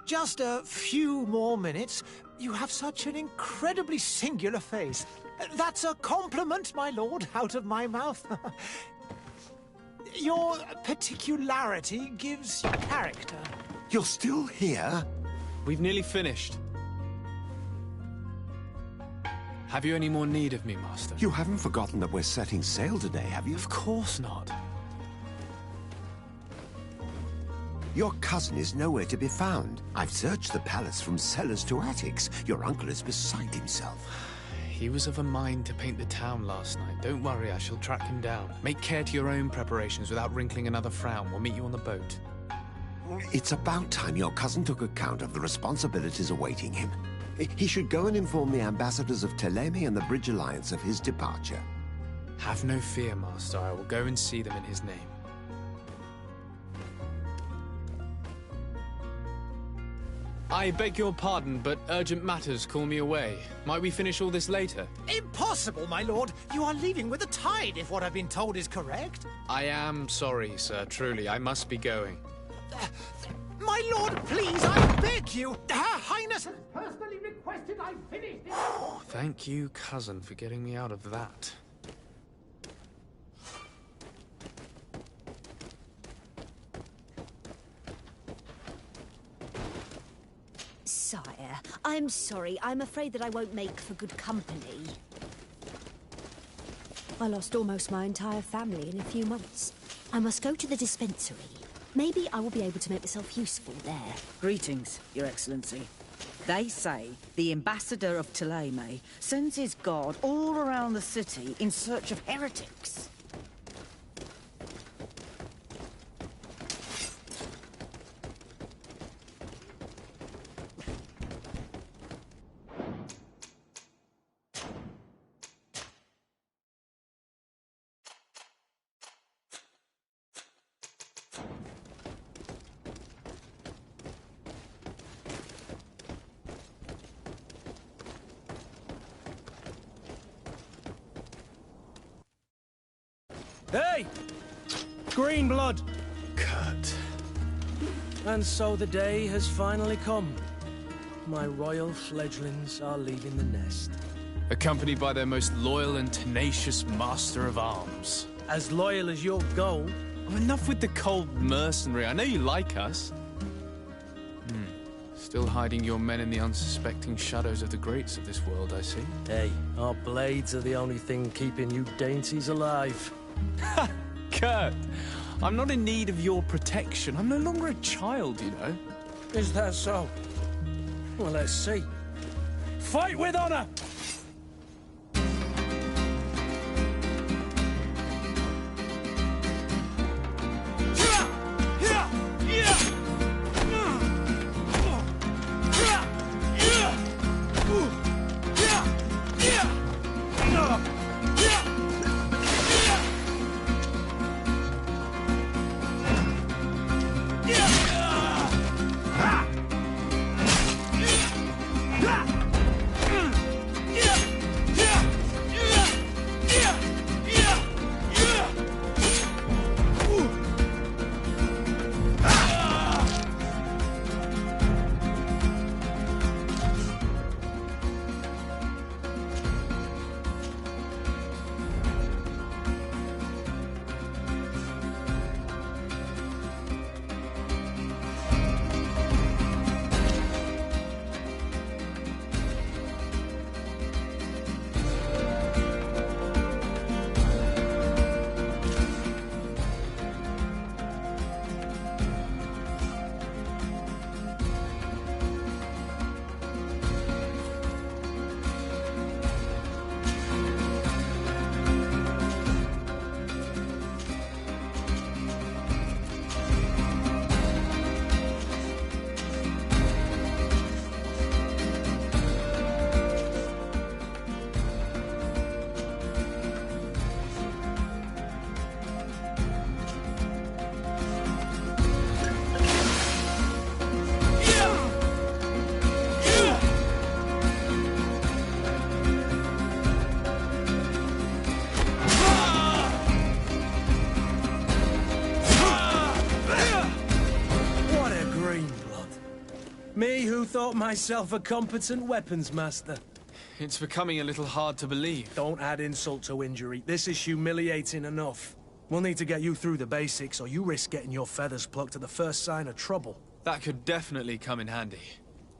Just a few more minutes. You have such an incredibly singular face. That's a compliment, my lord, out of my mouth. Your particularity gives you character. You're still here? We've nearly finished. Have you any more need of me, Master? You haven't forgotten that we're setting sail today, have you? Of course not. Your cousin is nowhere to be found. I've searched the palace from cellars to attics. Your uncle is beside himself. He was of a mind to paint the town last night. Don't worry, I shall track him down. Make care to your own preparations without wrinkling another frown. We'll meet you on the boat. It's about time your cousin took account of the responsibilities awaiting him. He should go and inform the ambassadors of Ptolemy and the Bridge Alliance of his departure. Have no fear, Master. I will go and see them in his name. I beg your pardon, but urgent matters call me away. Might we finish all this later? Impossible, my lord. You are leaving with the tide, if what I've been told is correct. I am sorry, sir. Truly, I must be going. My lord, please, I beg you. Her Highness has personally requested I finish this. Thank you, cousin, for getting me out of that. Sire, I'm sorry. I'm afraid that I won't make for good company. I lost almost my entire family in a few months. I must go to the dispensary. Maybe I will be able to make myself useful there. Greetings, Your Excellency. They say the ambassador of Ptolemy sends his guard all around the city in search of heretics. Hey! Green blood! Kurt. And so the day has finally come. My royal fledglings are leaving the nest. Accompanied by their most loyal and tenacious master of arms. As loyal as your gold. Oh, enough with the cold mercenary. I know you like us. Still hiding your men in the unsuspecting shadows of the greats of this world, I see. Hey, our blades are the only thing keeping you dainties alive. Ha! Kurt! I'm not in need of your protection. I'm no longer a child, you know. Is that so? Well, let's see. Fight with honor! thought myself a competent weapons master. It's becoming a little hard to believe. Don't add insult to injury. This is humiliating enough. We'll need to get you through the basics, or you risk getting your feathers plucked at the first sign of trouble. That could definitely come in handy.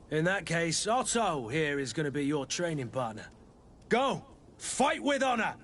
In that case, Otto here is going to be your training partner. Go! Fight with honor!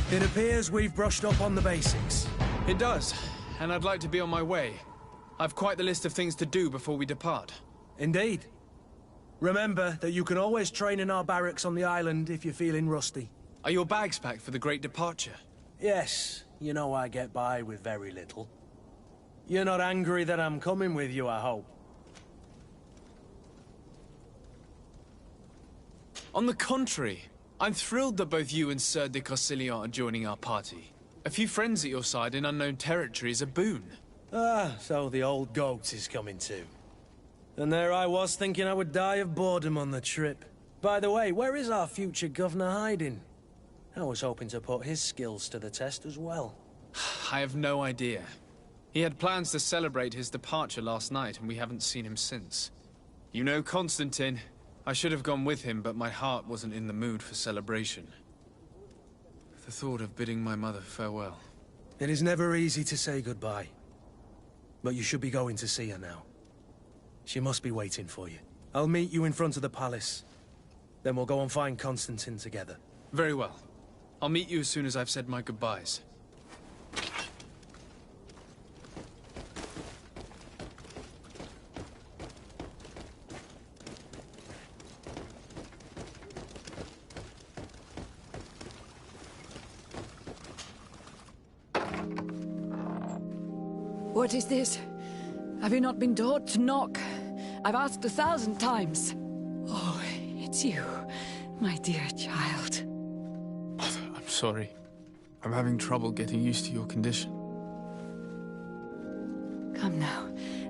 It appears we've brushed up on the basics. It does, and I'd like to be on my way. I've quite the list of things to do before we depart. Indeed. Remember that you can always train in our barracks on the island if you're feeling rusty. Are your bags packed for the great departure? Yes, you know I get by with very little. You're not angry that I'm coming with you, I hope. On the contrary, I'm thrilled that both you and Sir de Cossillon are joining our party. A few friends at your side in unknown territory is a boon. Ah, so the old goat is coming too. And there I was thinking I would die of boredom on the trip. By the way, where is our future governor hiding? I was hoping to put his skills to the test as well. I have no idea. He had plans to celebrate his departure last night, and we haven't seen him since. You know Constantine. I should have gone with him, but my heart wasn't in the mood for celebration. The thought of bidding my mother farewell. It is never easy to say goodbye. But you should be going to see her now. She must be waiting for you. I'll meet you in front of the palace. Then we'll go and find Constantine together. Very well. I'll meet you as soon as I've said my goodbyes. What is this? Have you not been taught to knock? I've asked 1,000 times. Oh, it's you, my dear child. I'm sorry. I'm having trouble getting used to your condition. Come now,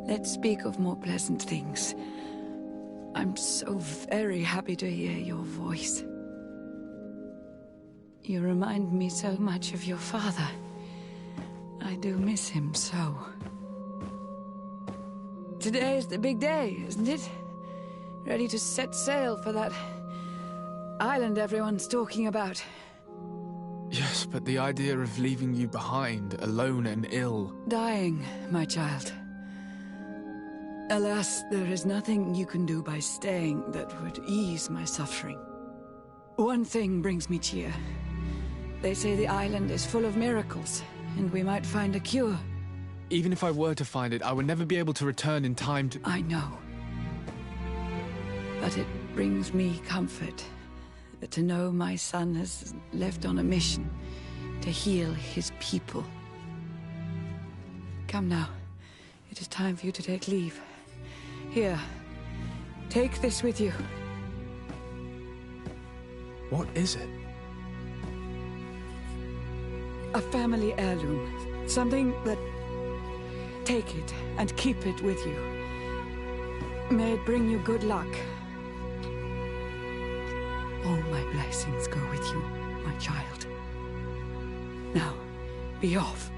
let's speak of more pleasant things. I'm so very happy to hear your voice. You remind me so much of your father. I do miss him so. Today is the big day, isn't it? Ready to set sail for that island everyone's talking about. Yes, but the idea of leaving you behind, alone and ill... Dying, my child. Alas, there is nothing you can do by staying that would ease my suffering. One thing brings me cheer. They say the island is full of miracles, and we might find a cure. Even if I were to find it, I would never be able to return in time to... I know. But it brings me comfort to know my son has left on a mission to heal his people. Come now. It is time for you to take leave. Here, take this with you. What is it? A family heirloom. Something that... Take it and keep it with you. May it bring you good luck. All my blessings go with you, my child. Now, be off.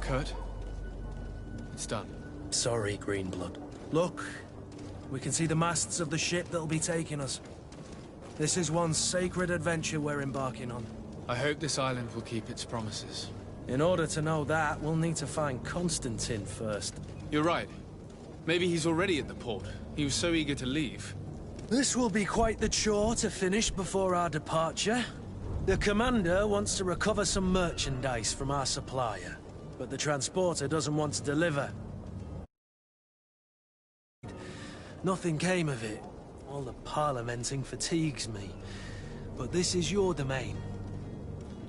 Kurt? It's done. Sorry, Greenblood. Look, we can see the masts of the ship that'll be taking us. This is one sacred adventure we're embarking on. I hope this island will keep its promises. In order to know that, we'll need to find Constantine first. You're right. Maybe he's already at the port. He was so eager to leave. This will be quite the chore to finish before our departure. The commander wants to recover some merchandise from our supplier, but the transporter doesn't want to deliver. Nothing came of it. All the parliamenting fatigues me. But this is your domain.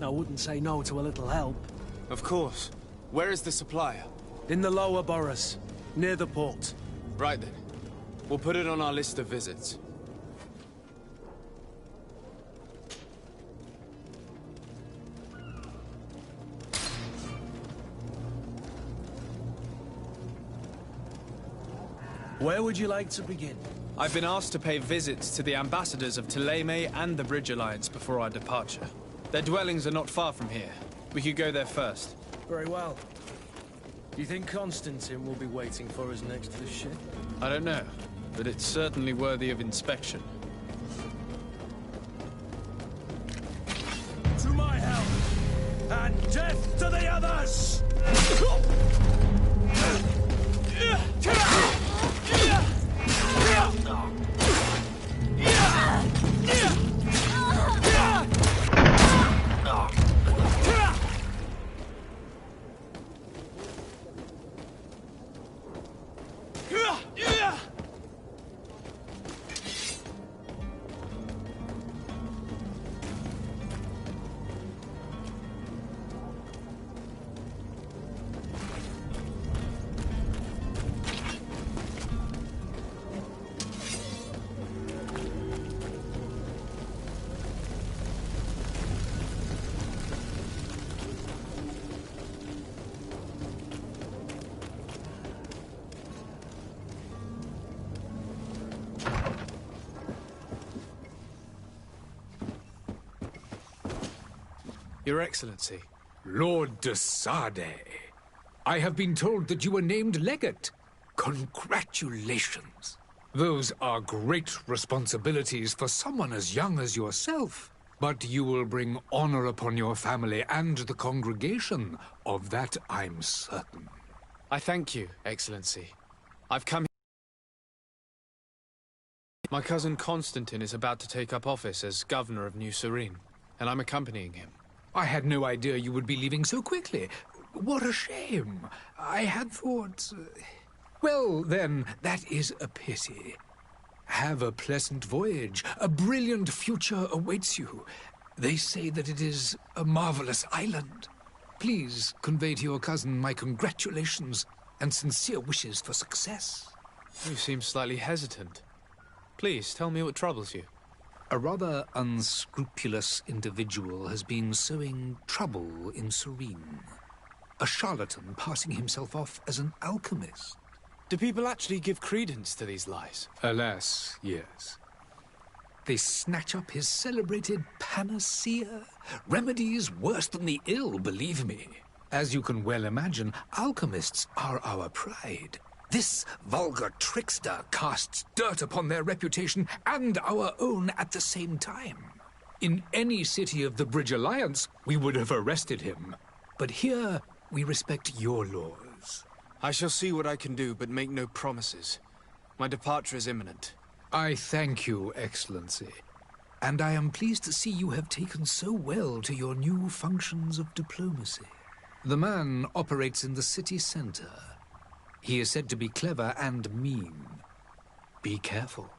I wouldn't say no to a little help. Of course. Where is the supplier? In the lower boroughs, near the port. Right then. We'll put it on our list of visits. Where would you like to begin? I've been asked to pay visits to the ambassadors of Thélème and the Bridge Alliance before our departure. Their dwellings are not far from here. We could go there first. Very well. Do you think Constantine will be waiting for us next to the ship? I don't know, but it's certainly worthy of inspection. To my help! And death to the others! Your Excellency. Lord de Sade, I have been told that you were named legate. Congratulations. Those are great responsibilities for someone as young as yourself. But you will bring honor upon your family and the congregation. Of that I'm certain. I thank you, Excellency. I've come... My cousin Constantine is about to take up office as governor of New Serene, and I'm accompanying him. I had no idea you would be leaving so quickly. What a shame. I had thought... Well, then, that is a pity. Have a pleasant voyage. A brilliant future awaits you. They say that it is a marvelous island. Please convey to your cousin my congratulations and sincere wishes for success. You seem slightly hesitant. Please, tell me what troubles you. A rather unscrupulous individual has been sowing trouble in Serene. A charlatan passing himself off as an alchemist. Do people actually give credence to these lies? Alas, yes. They snatch up his celebrated panacea. Remedies worse than the ill, believe me. As you can well imagine, alchemists are our pride. This vulgar trickster casts dirt upon their reputation and our own at the same time. In any city of the Bridge Alliance, we would have arrested him. But here, we respect your laws. I shall see what I can do, but make no promises. My departure is imminent. I thank you, Excellency. And I am pleased to see you have taken so well to your new functions of diplomacy. The man operates in the city center. He is said to be clever and mean. Be careful.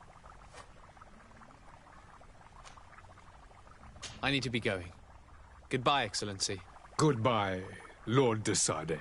I need to be going. Goodbye, Excellency. Goodbye, Lord de Sade.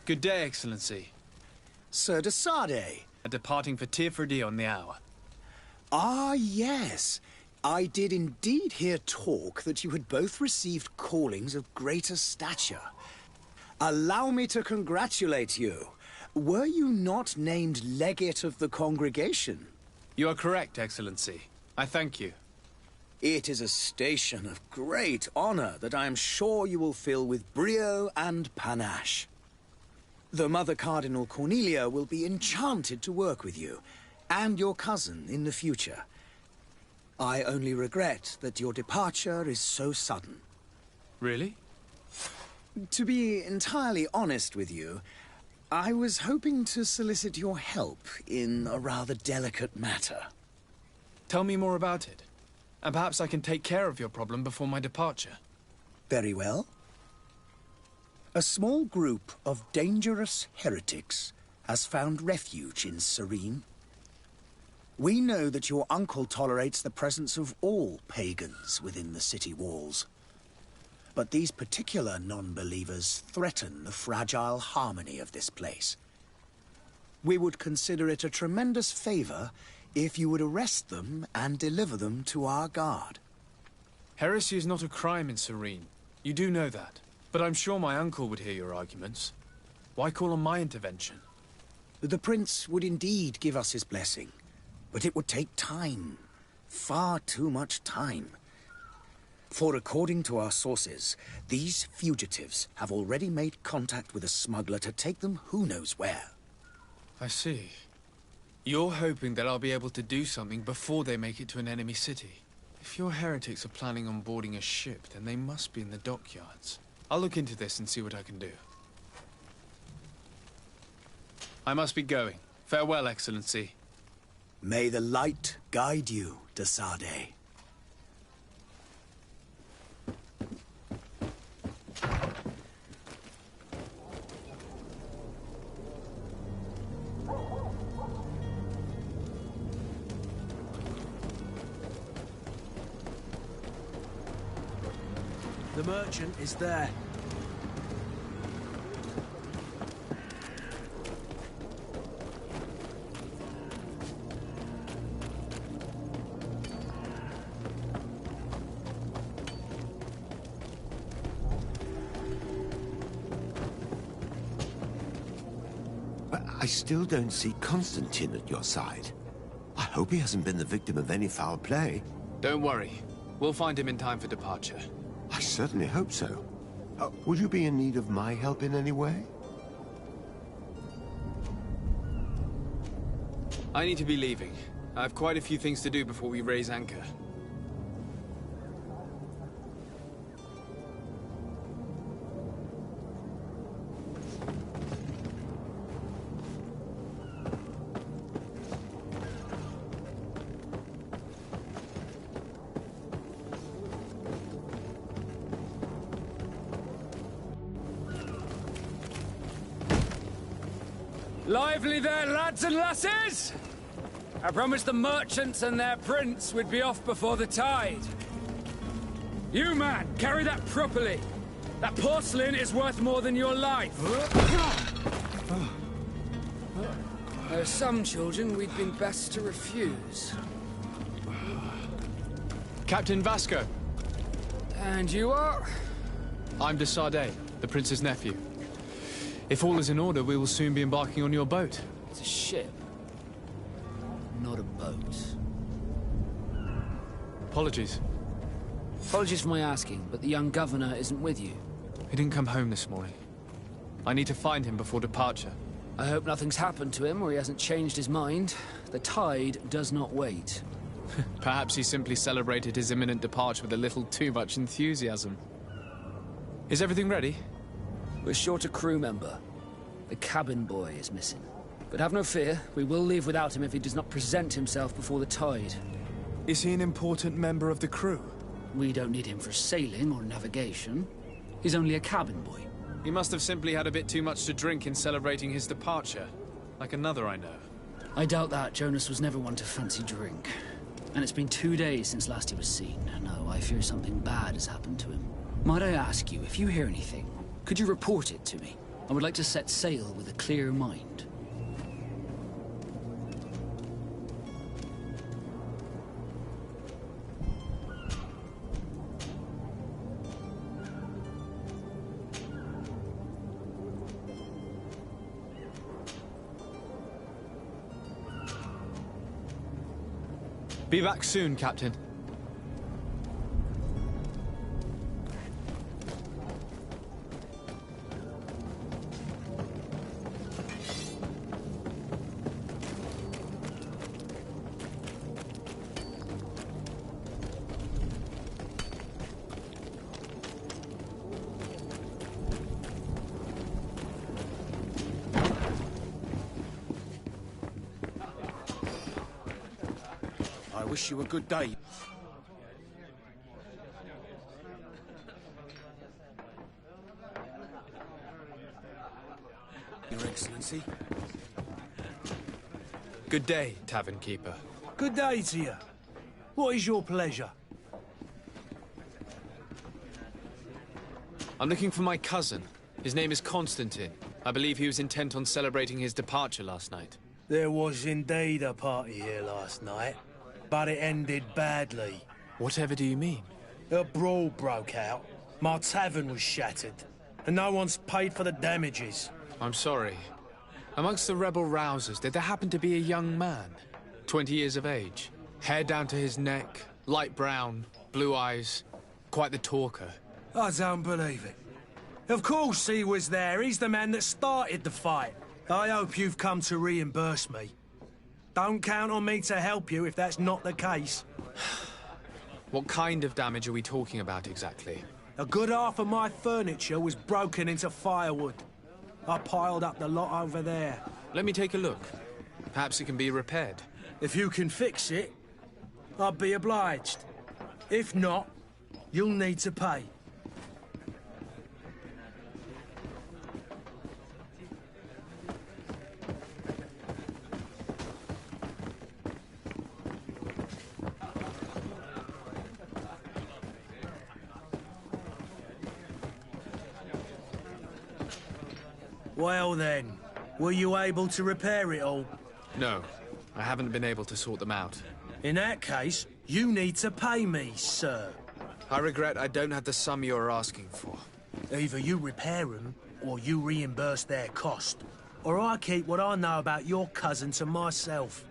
Good day, Excellency. Sir de Sade. Departing for Tirfredi on the hour. Ah, yes. I did indeed hear talk that you had both received callings of greater stature. Allow me to congratulate you. Were you not named legate of the congregation? You are correct, Excellency. I thank you. It is a station of great honor that I am sure you will fill with brio and panache. The Mother Cardinal Cornelia will be enchanted to work with you, and your cousin in the future. I only regret that your departure is so sudden. Really? To be entirely honest with you, I was hoping to solicit your help in a rather delicate matter. Tell me more about it, and perhaps I can take care of your problem before my departure. Very well. A small group of dangerous heretics has found refuge in Serene. We know that your uncle tolerates the presence of all pagans within the city walls. But these particular non-believers threaten the fragile harmony of this place. We would consider it a tremendous favor if you would arrest them and deliver them to our guard. Heresy is not a crime in Serene. You do know that. But I'm sure my uncle would hear your arguments. Why call on my intervention? The prince would indeed give us his blessing, but it would take time. Far too much time. For according to our sources, these fugitives have already made contact with a smuggler to take them who knows where. I see. You're hoping that I'll be able to do something before they make it to an enemy city. If your heretics are planning on boarding a ship, then they must be in the dockyards. I'll look into this and see what I can do. I must be going. Farewell, Excellency. May the light guide you, de Sade. The merchant is there. But I still don't see Constantine at your side. I hope he hasn't been the victim of any foul play. Don't worry. We'll find him in time for departure. I certainly hope so. Would you be in need of my help in any way? I need to be leaving. I have quite a few things to do before we raise anchor. Lively there, lads and lasses! I promised the merchants and their prince we'd be off before the tide. You, man, carry that properly. That porcelain is worth more than your life. There are some children we'd been best to refuse. Captain Vasco. And you are? I'm de Sardet, the prince's nephew. If all is in order, we will soon be embarking on your boat. It's a ship, not a boat. Apologies. Apologies for my asking, but the young governor isn't with you. He didn't come home this morning. I need to find him before departure. I hope nothing's happened to him or he hasn't changed his mind. The tide does not wait. Perhaps he simply celebrated his imminent departure with a little too much enthusiasm. Is everything ready? We're short a crew member. The cabin boy is missing. But have no fear, we will leave without him if he does not present himself before the tide. Is he an important member of the crew? We don't need him for sailing or navigation. He's only a cabin boy. He must have simply had a bit too much to drink in celebrating his departure. Like another I know. I doubt that. Jonas was never one to fancy drink. And it's been 2 days since last he was seen. No, I fear something bad has happened to him. Might I ask you, if you hear anything, could you report it to me? I would like to set sail with a clear mind. Be back soon, Captain. I wish you a good day. Your Excellency. Good day, tavern keeper. Good day to you. What is your pleasure? I'm looking for my cousin. His name is Constantine. I believe he was intent on celebrating his departure last night. There was indeed a party here last night, but it ended badly. Whatever do you mean? A brawl broke out. My tavern was shattered, and no one's paid for the damages. I'm sorry. Amongst the rebel rousers, did there happen to be a young man? 20 years of age. Hair down to his neck, light brown, blue eyes. Quite the talker. I don't believe it. Of course he was there. He's the man that started the fight. I hope you've come to reimburse me. Don't count on me to help you if that's not the case. What kind of damage are we talking about exactly? A good half of my furniture was broken into firewood. I piled up the lot over there. Let me take a look. Perhaps it can be repaired. If you can fix it, I'd be obliged. If not, you'll need to pay. Well then, were you able to repair it all? No, I haven't been able to sort them out. In that case, you need to pay me, sir. I regret I don't have the sum you're asking for. Either you repair them, or you reimburse their cost. Or I keep what I know about your cousin to myself.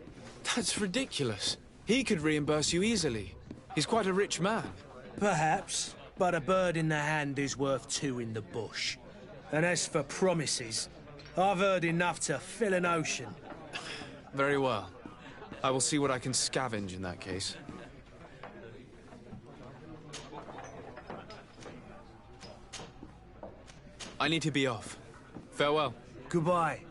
That's ridiculous. He could reimburse you easily. He's quite a rich man. Perhaps, but a bird in the hand is worth two in the bush. And as for promises, I've heard enough to fill an ocean. Very well. I will see what I can scavenge in that case. I need to be off. Farewell. Goodbye.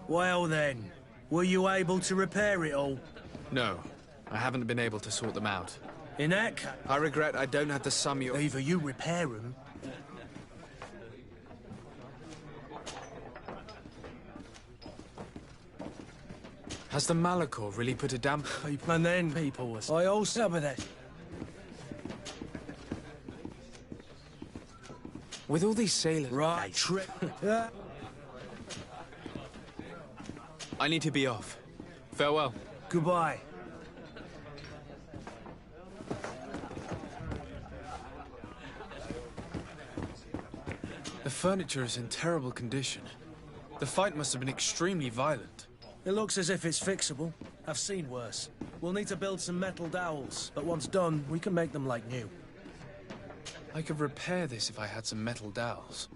Well then, were you able to repair it all? No, I haven't been able to sort them out. In that case, I regret I don't have the sum you... either you repair them... Has the Malachor really put a damp... And then people was... I also... Some of that... With all these sailors... Right. I need to be off. Farewell. Goodbye. The furniture is in terrible condition. The fight must have been extremely violent. It looks as if it's fixable. I've seen worse. We'll need to build some metal dowels, but once done, we can make them like new. I could repair this if I had some metal dowels.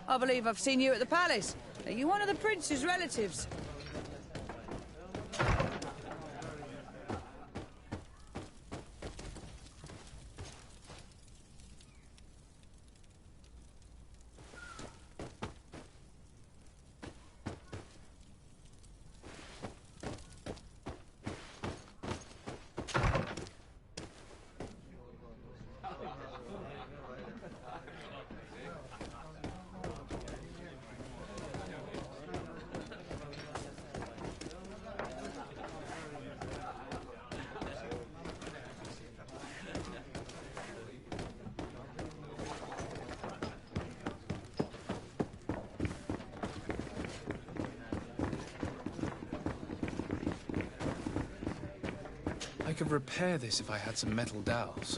I believe I've seen you at the palace. Are you one of the prince's relatives? I could repair this if I had some metal dowels.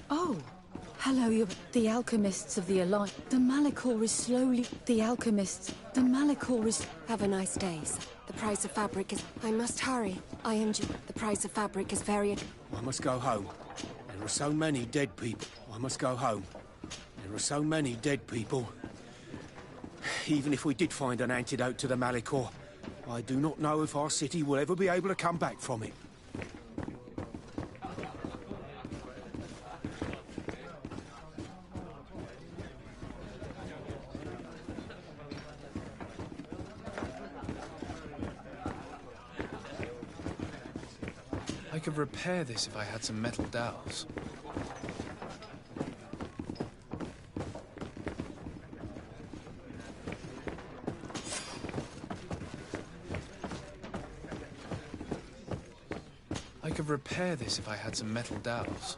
Oh, hello, you're the alchemists of the Alliance. The Malachor is slowly... The alchemists... The Malachor is... Have a nice day, sir. The price of fabric is... I must hurry. I am due. The price of fabric is very... I must go home. There are so many dead people. I must go home. There are so many dead people. Even if we did find an antidote to the Malachor, I do not know if our city will ever be able to come back from it. I could repair this if I had some metal dowels. I could repair this if I had some metal dowels.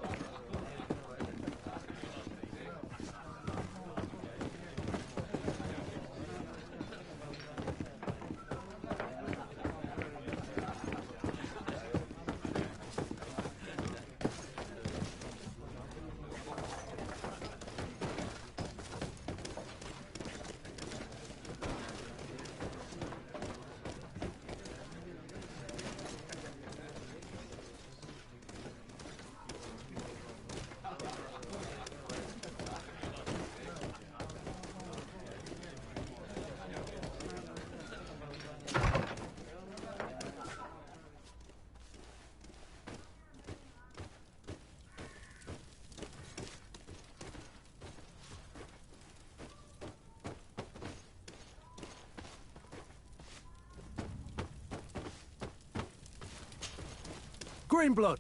Greenblood,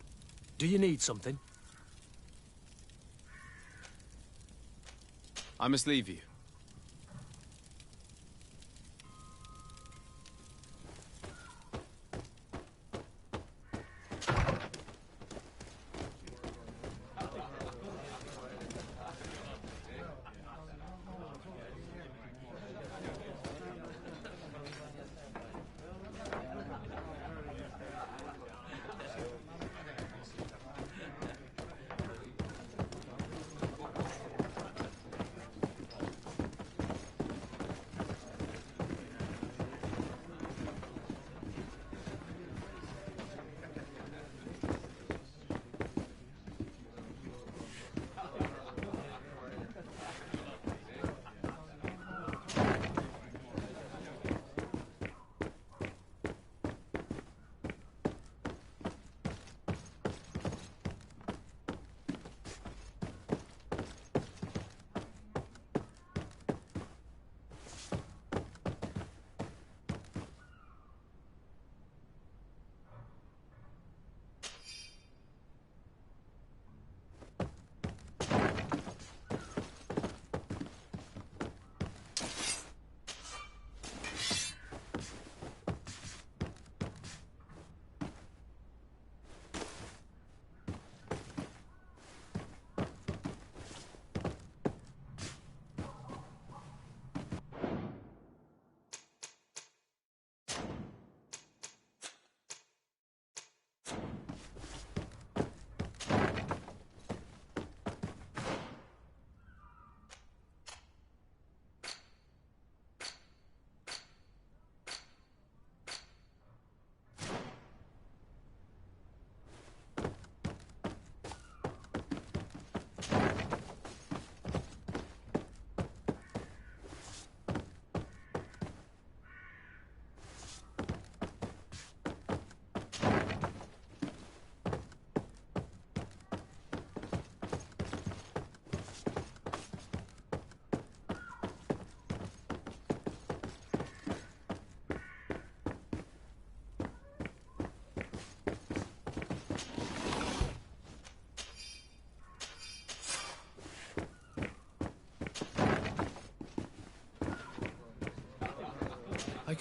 do you need something? I must leave you.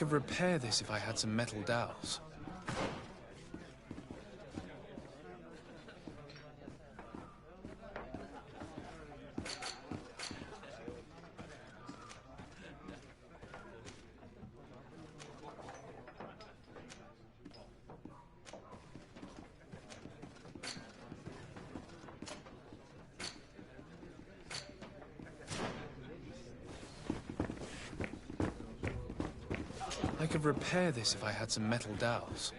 could repair this if I had some metal dowels. I could repair this if I had some metal dowels.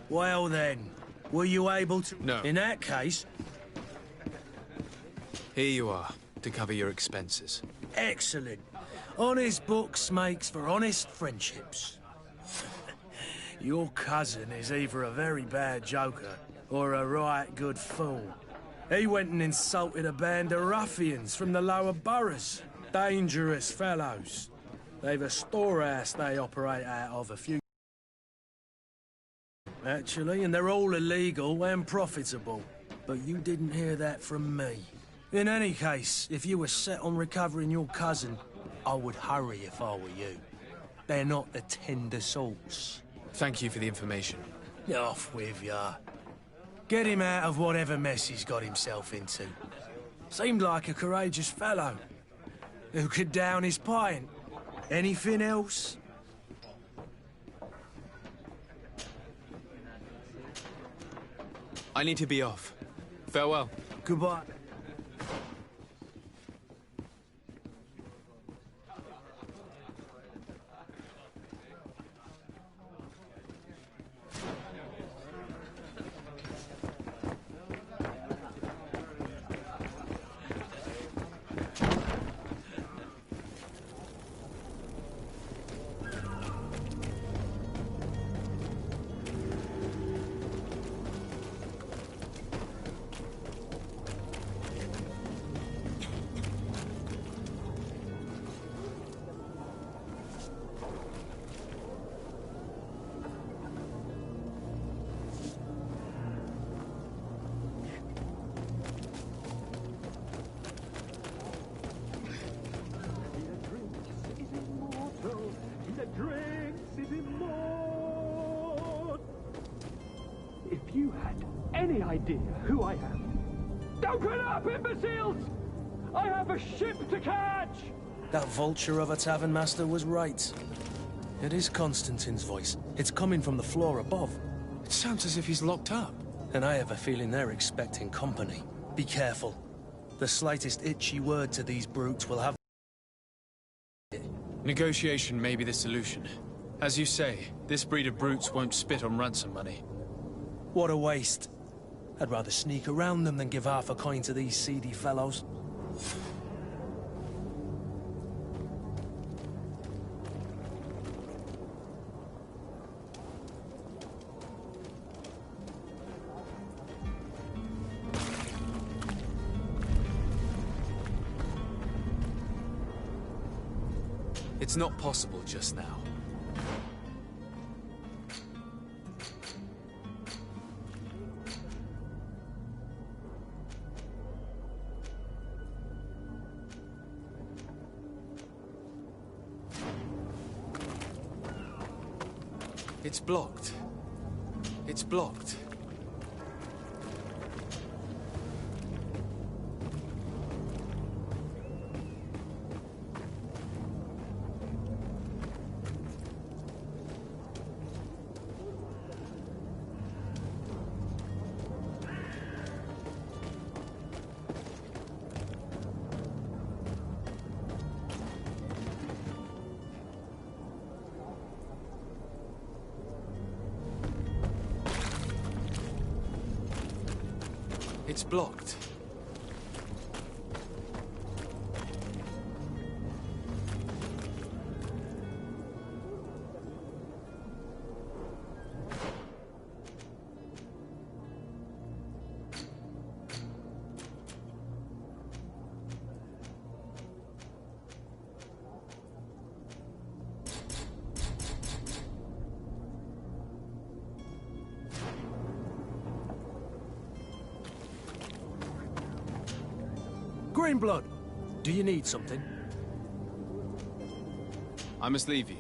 Well then, were you able to... No. In that case... Here you are, to cover your expenses. Excellent. Honest books makes for honest friendships. Your cousin is either a very bad joker or a right good fool. He went and insulted a band of ruffians from the lower boroughs. Dangerous fellows. They've a storehouse they operate out of a few... actually, and they're all illegal and profitable. But you didn't hear that from me. In any case, if you were set on recovering your cousin, I would hurry if I were you. They're not the tender sorts. Thank you for the information. Off with ya. Get him out of whatever mess he's got himself into. Seemed like a courageous fellow. Who could down his pint. Anything else? I need to be off. Farewell. Goodbye. If you had any idea who I am... Open up, imbeciles! I have a ship to catch! That vulture of a tavern master was right. It is Constantine's voice. It's coming from the floor above. It sounds as if he's locked up. And I have a feeling they're expecting company. Be careful. The slightest itchy word to these brutes will have... Negotiation may be the solution. As you say, this breed of brutes won't spit on ransom money. What a waste. I'd rather sneak around them than give half a coin to these seedy fellows. It's not possible just now. It's blocked. It's blocked. It's blocked. Greenblood, do you need something? I must leave you.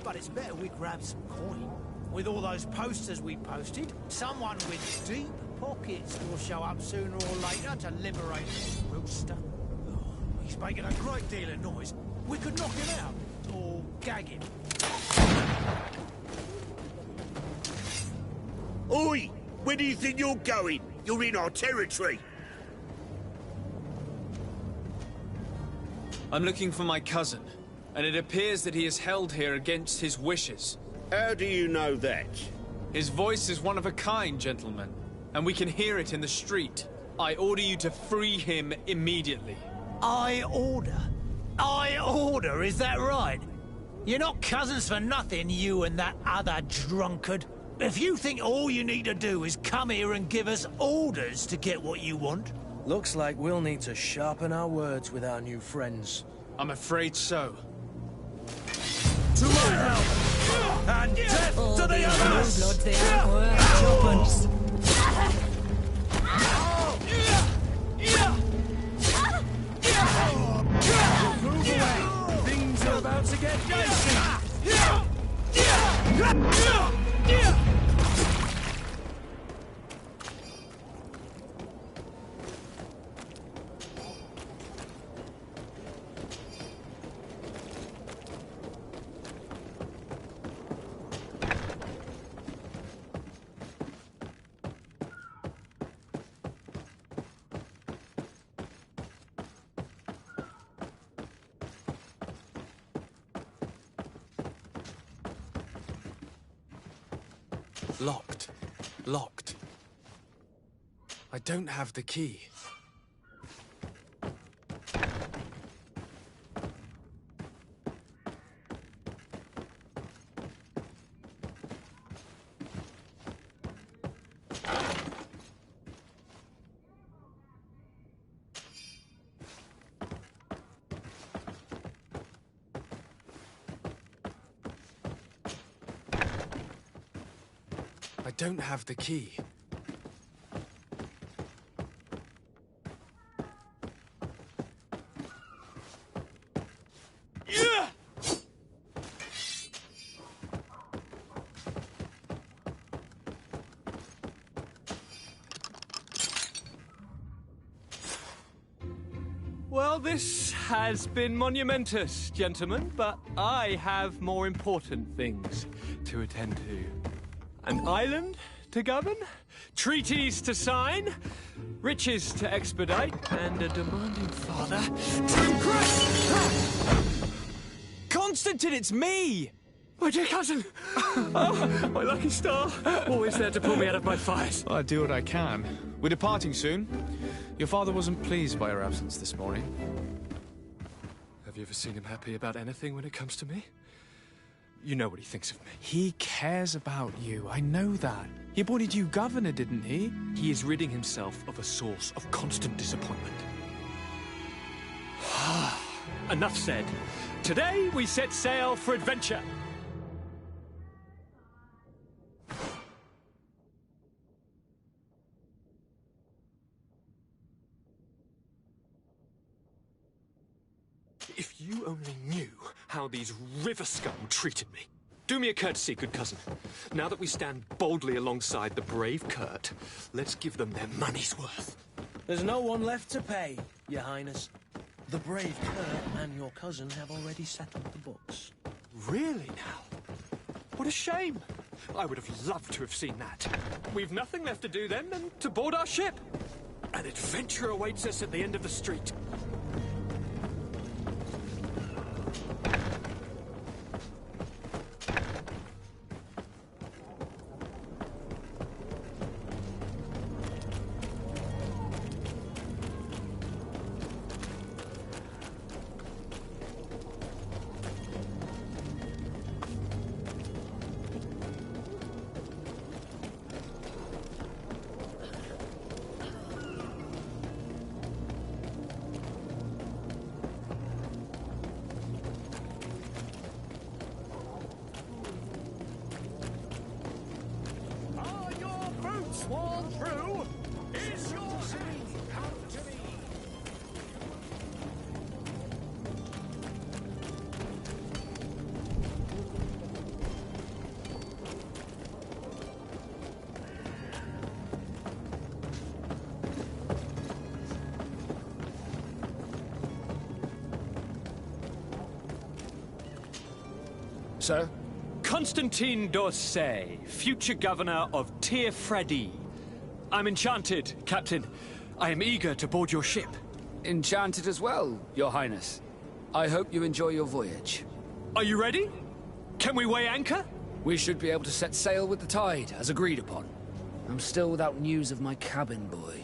But it's better we grab some coin. With all those posters we posted, someone with deep pockets will show up sooner or later to liberate this rooster. Oh, he's making a great deal of noise. We could knock him out, or gag him. Oi! Where do you think you're going? You're in our territory. I'm looking for my cousin, and it appears that he is held here against his wishes. How do you know that? His voice is one of a kind, gentlemen, and we can hear it in the street. I order you to free him immediately. I order? I order, is that right? You're not cousins for nothing, you and that other drunkard. If you think all you need to do is come here and give us orders to get what you want... Looks like we'll need to sharpen our words with our new friends. I'm afraid so. To my help! And death to the others! Blood, they are worth tuppence. Move away! Things are about to get dicey! Locked. Locked. I don't have the key. I don't have the key. Well, this has been monumentous, gentlemen, but I have more important things to attend to. An island to govern, treaties to sign, riches to expedite, and a demanding father to impress! Constantine, it's me! My dear cousin! Oh, my lucky star! Always there to pull me out of my fires. Well, I do what I can. We're departing soon. Your father wasn't pleased by your absence this morning. Have you ever seen him happy about anything when it comes to me? You know what he thinks of me. He cares about you, I know that. He appointed you governor, didn't he? He is ridding himself of a source of constant disappointment. Enough said. Today we set sail for adventure. If you only knew how these river scum treated me. Do me a courtesy, good cousin. Now that we stand boldly alongside the brave Kurt, let's give them their money's worth. There's no one left to pay, Your Highness. The brave Kurt and your cousin have already settled the books. Really now? What a shame. I would have loved to have seen that. We've nothing left to do then than to board our ship. An adventure awaits us at the end of the street. Sworn through is your hand. Come to me. Sir? Constantine d'Orsay, future governor of Tir-Freddy. I'm enchanted, Captain. I am eager to board your ship. Enchanted as well, Your Highness. I hope you enjoy your voyage. Are you ready? Can we weigh anchor? We should be able to set sail with the tide, as agreed upon. I'm still without news of my cabin boy,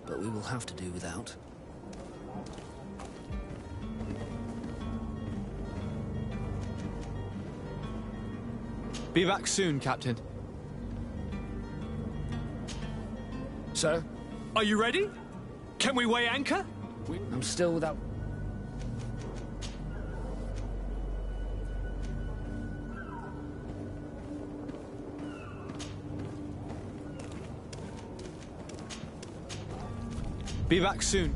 but we will have to do without. Be back soon, Captain. Sir? Are you ready? Can we weigh anchor? I'm still without... Be back soon.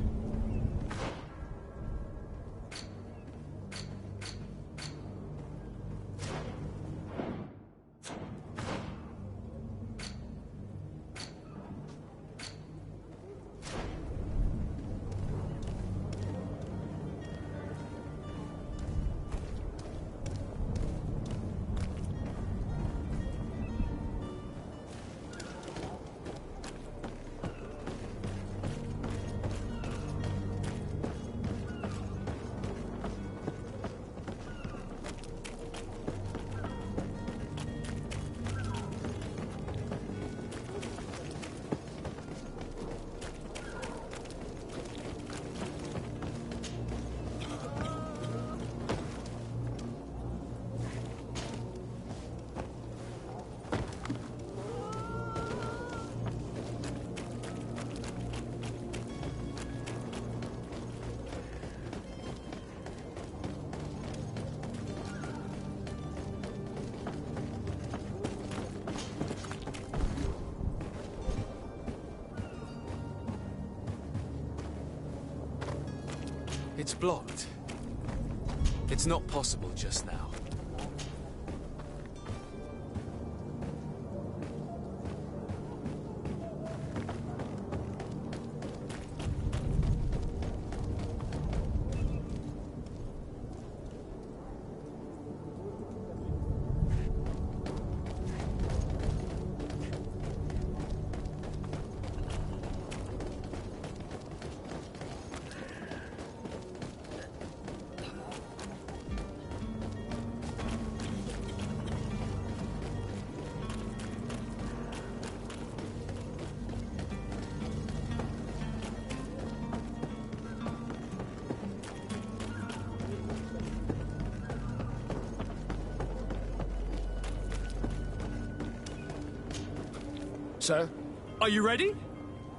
It's blocked. It's not possible just now. Sir? Are you ready?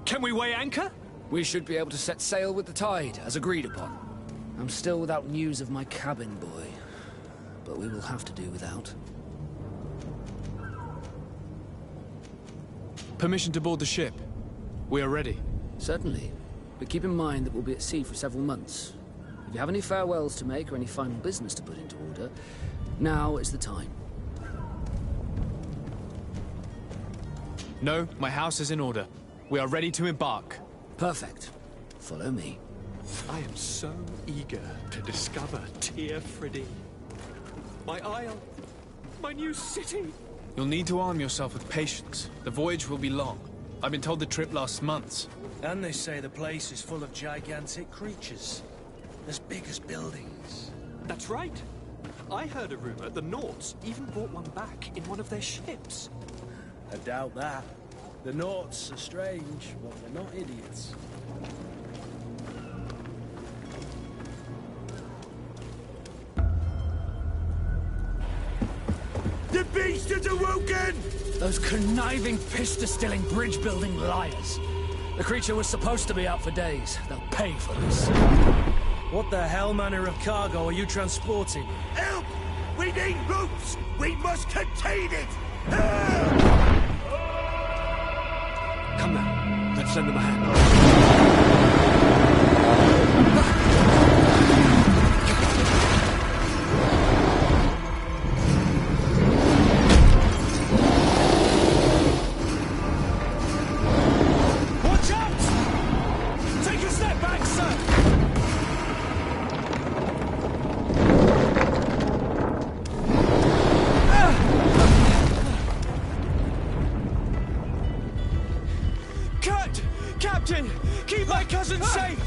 Can we weigh anchor? We should be able to set sail with the tide, as agreed upon. I'm still without news of my cabin boy, but we will have to do without. Permission to board the ship. We are ready. Certainly, but keep in mind that we'll be at sea for several months. If you have any farewells to make or any final business to put into order, now is the time. No, my house is in order. We are ready to embark. Perfect. Follow me. I am so eager to discover Tear Freddy. My isle, my new city. You'll need to arm yourself with patience. The voyage will be long. I've been told the trip lasts months. And they say the place is full of gigantic creatures. As big as buildings. That's right. I heard a rumor the Nauts even brought one back in one of their ships. I doubt that. The Nauts are strange, but they're not idiots. The beast has awoken! Those conniving, piss-distilling, bridge-building liars. The creature was supposed to be out for days. They'll pay for this. What the hell manner of cargo are you transporting? Help! We need ropes! We must contain it! Come now, let's lend them a hand. Watch out! Take a step back, sir! Captain! Keep my cousin safe!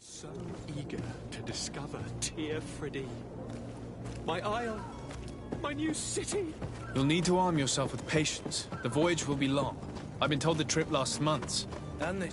So eager to discover Tear Freddy. My isle, my new city. You'll need to arm yourself with patience. The voyage will be long. I've been told the trip lasts months. And they...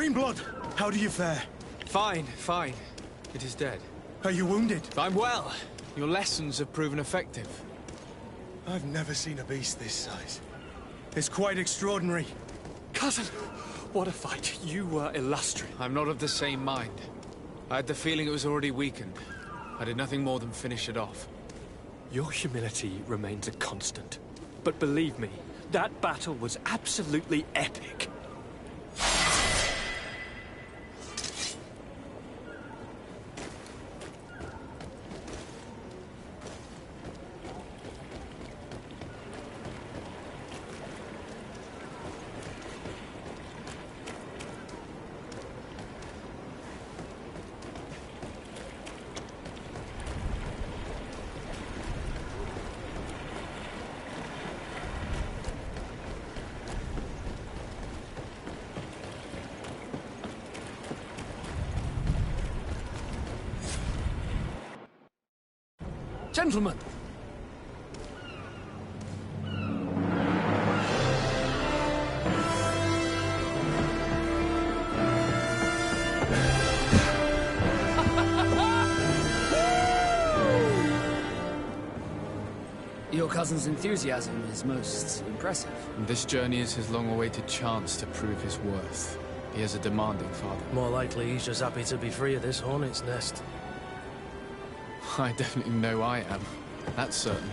Rainblood! How do you fare? Fine, fine. It is dead. Are you wounded? I'm well. Your lessons have proven effective. I've never seen a beast this size. It's quite extraordinary. Cousin, what a fight. You were illustrious. I'm not of the same mind. I had the feeling it was already weakened. I did nothing more than finish it off. Your humility remains a constant. But believe me, that battle was absolutely epic. Gentlemen! Your cousin's enthusiasm is most impressive. And this journey is his long-awaited chance to prove his worth. He has a demanding father. More likely he's just happy to be free of this hornet's nest. I definitely know I am. That's certain.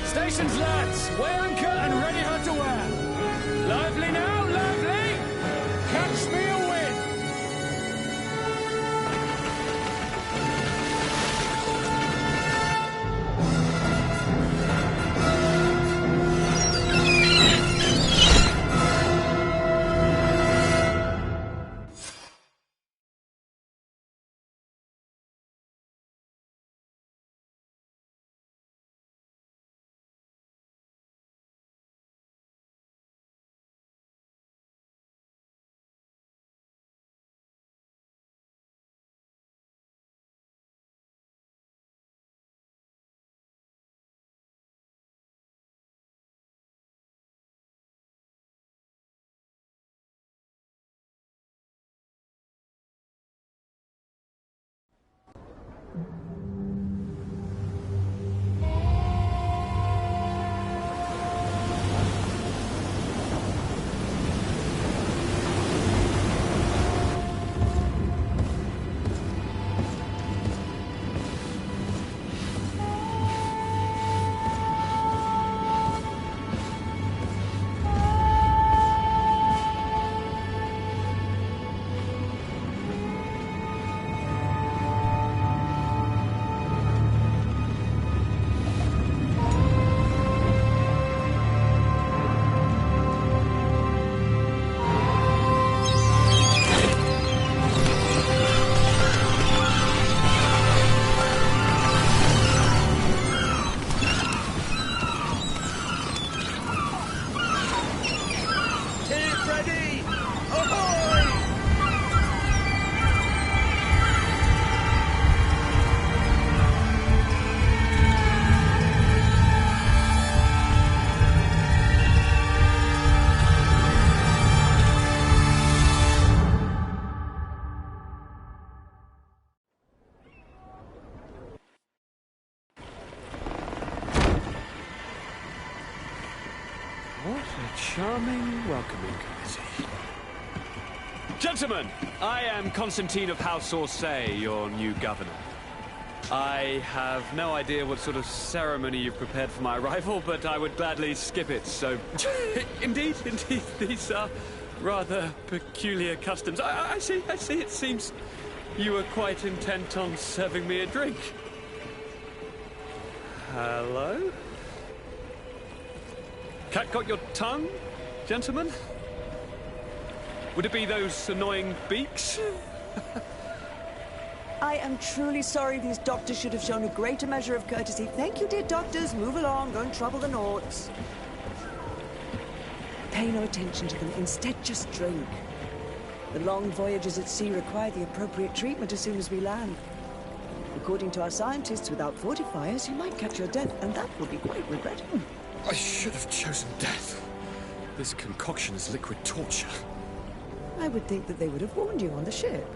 Stations, lads! Weigh anchor and ready her to wear! Lively now, lively! Catch me a wind! What a charming welcoming committee. Gentlemen, I am Constantine of House Orsay, your new governor. I have no idea what sort of ceremony you've prepared for my arrival, but I would gladly skip it, so... Indeed, these are rather peculiar customs. I see, it seems you were quite intent on serving me a drink. Hello? Cat got your tongue, gentlemen? Would it be those annoying beaks? I am truly sorry. These doctors should have shown a greater measure of courtesy. Thank you, dear doctors. Move along. Don't trouble the Nauts. Pay no attention to them. Instead, just drink. The long voyages at sea require the appropriate treatment as soon as we land. According to our scientists, without fortifiers, you might catch your death, and that would be quite regrettable. I should have chosen death. This concoction is liquid torture. I would think that they would have warned you on the ship.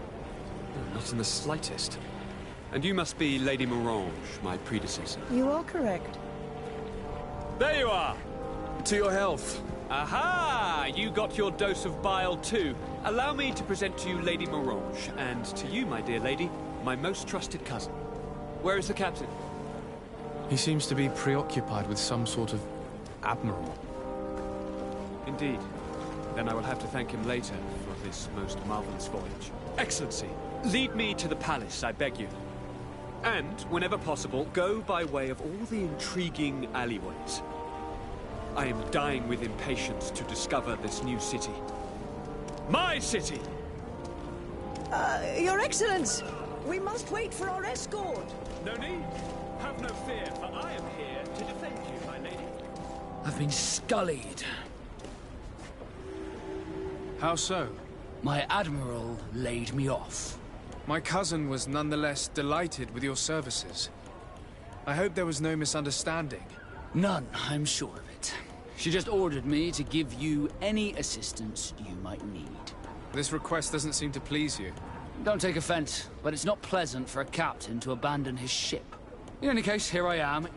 No, not in the slightest. And you must be Lady Morange, my predecessor. You are correct. There you are! To your health. Aha! You got your dose of bile too. Allow me to present to you Lady Morange, and to you, my dear lady, my most trusted cousin. Where is the captain? He seems to be preoccupied with some sort of admiral. Indeed. Then I will have to thank him later for this most marvelous voyage. Excellency, lead me to the palace, I beg you. And, whenever possible, go by way of all the intriguing alleyways. I am dying with impatience to discover this new city. My city! Your Excellence! We must wait for our escort! No need. Have no fear, for I am here to defend you, my lady. I've been scullied. How so? My admiral laid me off. My cousin was nonetheless delighted with your services. I hope there was no misunderstanding. None, I'm sure of it. She just ordered me to give you any assistance you might need. This request doesn't seem to please you. Don't take offense, but it's not pleasant for a captain to abandon his ship. In any case, here I am,